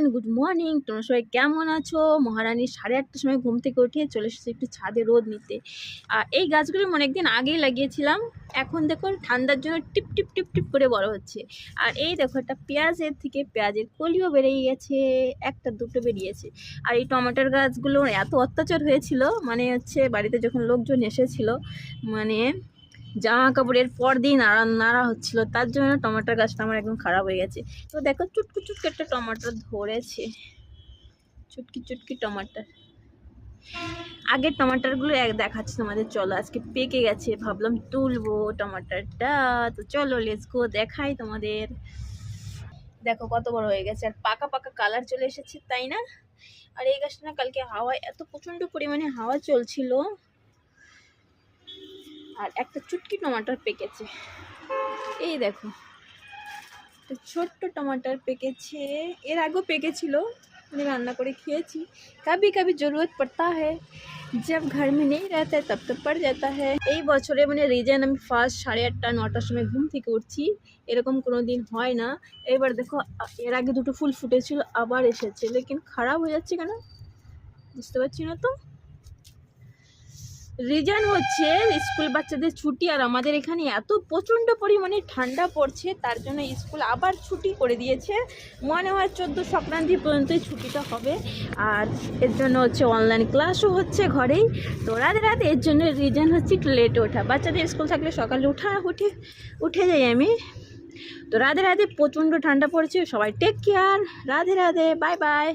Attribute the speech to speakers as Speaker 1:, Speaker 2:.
Speaker 1: Everyone, good morning. তোমরা সবাই কেমন আছো? মহারানী 8:30টার সময় ঘুম থেকে উঠে চলে এসেছে একটু ছাদে রোদ নিতে। আর এই গাছগুলো অনেকদিন আগেই লাগিয়েছিলাম, এখন দেখো ঠান্ডার জন্য টিপ টিপ টিপ টিপ করে বড় হচ্ছে। আর এই দেখো একটা পেঁয়াজের থেকে পেঁয়াজের কলিও বেরিয়ে গেছে, একটা দুটো বেরিয়েছে। আর এই টমেটোর গাছগুলো এত অত্যাচার হয়েছিল, মানে হচ্ছে বাড়িতে যখন লোকজন এসেছিল, মানে জামা কাপড়ের পর দিন নাড়া হচ্ছিল, তার জন্য টমেটোর গাছটা আমার একদম খারাপ হয়ে গেছে। তো দেখো চুটকু চুটকু একটা টমেটো ধরেছে, চুটকি চুটকি টমাটার। আগের টমাটারগুলো দেখাচ্ছি তোমাদের, চলো আজকে পেকে গেছে, ভাবলাম তুলবো টমাটারটা। তো চলো লেটস গো, দেখাই তোমাদের। দেখো কত বড় হয়ে গেছে, আর পাকা পাকা কালার চলে এসেছে, তাই না? আর এই গাছটা না কালকে হাওয়ায় এত প্রচণ্ড পরিমাণে হাওয়া চলছিল, আর একটা চুটকি টমাটার পেকেছে। এই দেখো ছোট্ট টমাটার পেকেছে, এর আগেও পেকেছিল, আমি রান্না করে খেয়েছি। কবি কবি জরুরত পড়তা হ্যায়, जब घर में नहीं रहता है तब तो पड़ जाता है। এই বছরে মানে রিজেন আমি ফার্স্ট 8:30-9টার সময় ঘুম থেকে উঠছি, এরকম কোনো দিন হয় না। এবার দেখো এর আগে দুটো ফুল ফুটেছিল, আবার এসেছে, লেকিন খারাপ হয়ে যাচ্ছে কেন বুঝতে পারছি না। তো রিজন হচ্ছে স্কুল বাচ্চাদের ছুটি, আর আমাদের এখানে এত প্রচণ্ড পরিমাণে ঠান্ডা পড়ছে, তার জন্য স্কুল আবার ছুটি করে দিয়েছে। মনে হয় 14 সংক্রান্তি পর্যন্তই ছুটিটা হবে। আর এর জন্য হচ্ছে অনলাইন ক্লাসও হচ্ছে ঘরেই। তো রাতে রাতে এর জন্য রিজন হচ্ছে একটু লেট ওঠা। বাচ্চাদের স্কুল থাকলে সকালে উঠে যাই আমি। তো রাতে রাতে প্রচণ্ড ঠান্ডা পড়ছে, সবাই take care, Radhe Radhe, bye by.